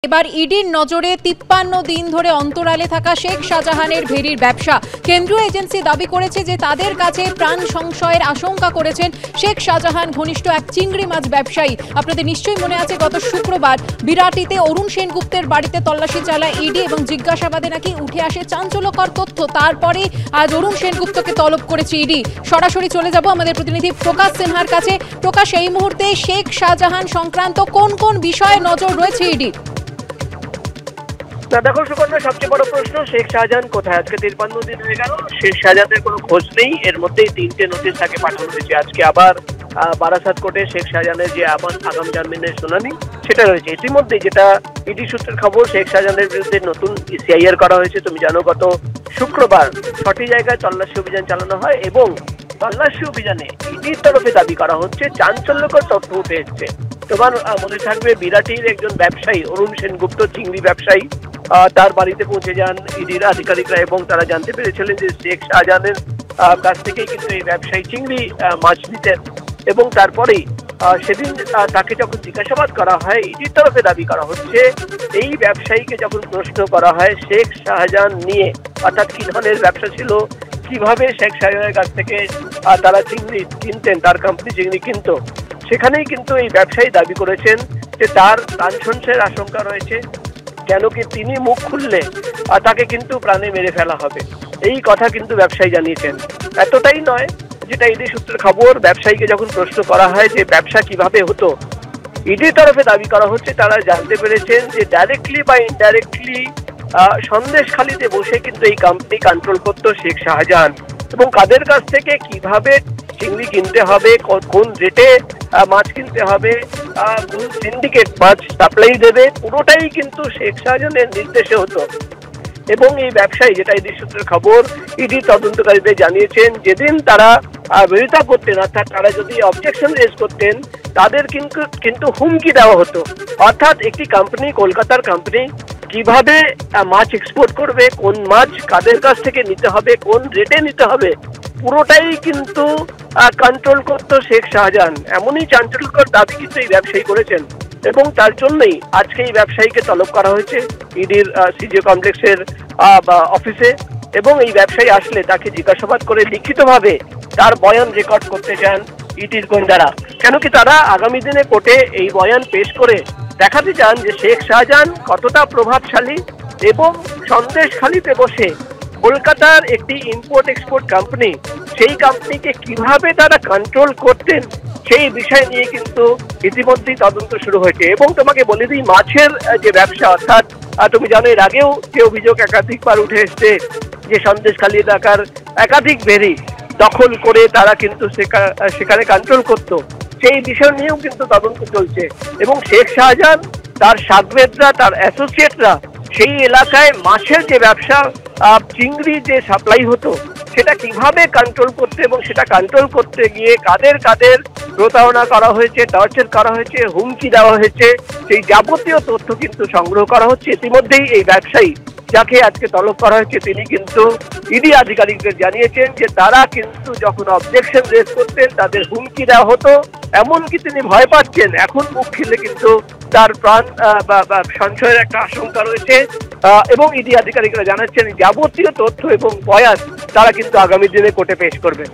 এবার ইডির নজরে ৫৩ দিন ধরে অন্তরালে থাকা শেখ শাহজাহানের ভেড়ির ব্যবসা। কেন্দ্রীয় এজেন্সি দাবি করেছে যে তাদের কাছে প্রাণ সংশয়ের আশঙ্কা করেছেন শেখ শাহজাহান ঘনিষ্ঠ এক চিংড়ি মাছ ব্যবসায়ী। আপনাদের নিশ্চয়ই মনে আছে গত শুক্রবার বিরাটিতে অরুণ সেনগুপ্তের বাড়িতে তল্লাশি চালায় ইডি এবং জিজ্ঞাসাবাদে নাকি উঠে আসে চাঞ্চল্যকর তথ্য। তারপরে আজ অরুণ সেনগুপ্তকে তলব করেছে ইডি। সরাসরি চলে যাব আমাদের প্রতিনিধি প্রকাশ সিনহার কাছে। প্রকাশ, এই মুহূর্তে শেখ শাহজাহান সংক্রান্ত কোন কোন বিষয়ে নজর রয়েছে ইডি? না দেখো সুকন্যা, সবচেয়ে বড় প্রশ্ন শেখ শাহজাহান কোথায়? আজকে ৫৩ দিন হয়ে গেল, শেখ শাহজাহানের কোনো খোঁজ নেই। এর মধ্যেই ৩টে নোটিশ তাকে পাঠানো হয়েছে। আজকে আবার বারাসাত কোর্টে শেখ শাহজাহানের যে আগাম জামিনের শুনানি সেটা রয়েছে। ইতিমধ্যে যেটা ইডি সূত্রের খবর, শেখ শাহজাহানের বিরুদ্ধে নতুন সিআইআর করা হয়েছে। তুমি জানো গত শুক্রবার ৬টি জায়গায় তল্লাশি অভিযান চালানো হয় এবং তল্লাশি অভিযানে ইডির তরফে দাবি করা হচ্ছে চাঞ্চল্যকর তথ্য উঠে এসছে। তোমার মনে থাকবে বিরাটির একজন ব্যবসায়ী অরুণ সেনগুপ্ত, চিংড়ি ব্যবসায়ী, তার বাড়িতে পৌঁছে যান ইডির আধিকারিকরা এবং তারা জানতে পেরেছিলেন যে শেখ শাহজাহানের কাছ থেকেই কিন্তু এই ব্যবসায়ী চিংড়ি মাছ নিতেন। এবং তারপরেই সেদিন তাকে যখন জিজ্ঞাসাবাদ করা হয়, ইডির তরফে দাবি করা হচ্ছে এই ব্যবসায়ীকে যখন প্রশ্ন করা হয় শেখ শাহজাহান নিয়ে, অর্থাৎ কি ধরনের ব্যবসা ছিল, কিভাবে শেখ শাহজাহানের কাছ থেকে তারা চিংড়ি কিনতেন, তার কোম্পানি চিংড়ি কিনতো, সেখানেই কিন্তু এই ব্যবসায়ী দাবি করেছেন যে তার প্রাণ সংশয়ের আশঙ্কা রয়েছে। কেন কি তিনি মুখ খুললে তাকে কিন্তু প্রাণে মেরে ফেলা হবে, এই কথা কিন্তু ব্যবসায়ী জানিয়েছেন। এতটাই নয়, যেটা ইডি সূত্রের খবর, ব্যবসায়ীকে যখন প্রশ্ন করা হয় যে ব্যবসা কিভাবে হতো, ইডির তরফে দাবি করা হচ্ছে তারা জানতে পেরেছেন যে ডাইরেক্টলি বা ইনডাইরেক্টলি সন্দেশখালিতে বসে কিন্তু এই কোম্পানি কন্ট্রোল করতো শেখ শাহজাহান, এবং কাদের কাছ থেকে কিভাবে চিংড়ি কিনতে হবে, কোন রেটে মাছ কিনতে হবে, কোন সিন্ডিকেট মাছ সাপ্লাই দেবে, পুরোটাই কিন্তু শেখ শাহজাহানের নির্দেশে হতো। এবং এই ব্যবসায়ী, যেটা ইডি সূত্রের খবর, ইডি তদন্তকারীদের জানিয়েছেন যেদিন তারা বিরোধিতা করতেন, অর্থাৎ তারা যদি অবজেকশন রেজ করতেন, তাদের কিন্তু হুমকি দেওয়া হতো। অর্থাৎ একটি কোম্পানি, কলকাতার কোম্পানি, কিভাবে মাছ এক্সপোর্ট করবে, কোন মাছ কাদের কাছ থেকে নিতে হবে, কোন রেটে নিতে হবে, পুরোটাই কিন্তু কন্ট্রোল করতো শেখ শাহজাহান। এমনই চাঞ্চল্যকর দাবি কিন্তু এই ব্যবসায়ী করেছেন এবং তার জন্যই আজকে এই ব্যবসায়ীকে তলব করা হয়েছে ইডির সিজিও কমপ্লেক্সের অফিসে। এবং এই ব্যবসায়ী আসলে তাকে জিজ্ঞাসাবাদ করে লিখিতভাবে তার বয়ান রেকর্ড করতে চান ইডির গোয়েন্দারা। কেন কি তারা আগামী দিনে কোর্টে এই বয়ান পেশ করে দেখাতে চান যে শেখ শাহজাহান কতটা প্রভাবশালী এবং সন্দেশখালিতে বসে কলকাতার একটি ইম্পোর্ট এক্সপোর্ট কোম্পানি, সেই কোম্পানিকে কিভাবে তারা কন্ট্রোল করতেন, সেই বিষয় নিয়ে কিন্তু ইতিমধ্যেই তদন্ত শুরু হয়েছে। এবং তোমাকে বলে দিই, মাছের যে ব্যবসা, অর্থাৎ তুমি জানো এর আগেও যে অভিযোগ একাধিকবার উঠে এসছে যে সন্দেশখালি এলাকার একাধিক ভেড়ি দখল করে তারা কিন্তু সেখানে কন্ট্রোল করতো, সেই বিষয় নিয়েও কিন্তু তদন্ত চলছে। এবং শেখ শাহজাহান, তার সাগরেদরা, তার অ্যাসোসিয়েটরা সেই এলাকায় মাছের যে ব্যবসা, চিংড়ি যে সাপ্লাই হতো, সেটা কিভাবে কন্ট্রোল করতে এবং সেটা কন্ট্রোল করতে গিয়ে কাদের কাদের প্রতারণা করা হয়েছে, টর্চার করা হয়েছে, হুমকি দেওয়া হয়েছে, সেই যাবতীয় তথ্য কিন্তু সংগ্রহ করা হচ্ছে। ইতিমধ্যেই এই ব্যবসায়ী যাকে আজকে তলব করা হয়েছে, তিনি কিন্তু ইডি আধিকারিকদের জানিয়েছেন যে তারা কিন্তু যখন অবজেকশন রেজ করতেন তাদের হুমকি দেওয়া হতো, এমনকি তিনি ভয় পাচ্ছেন, এখন মুখ খুললে কিন্তু তার প্রাণ সংশয়ের একটা আশঙ্কা রয়েছে। এবং ইডি আধিকারিকরা জানাচ্ছেন যাবতীয় তথ্য এবং বয়ান তারা কিন্তু আগামী দিনে কোর্টে পেশ করবেন।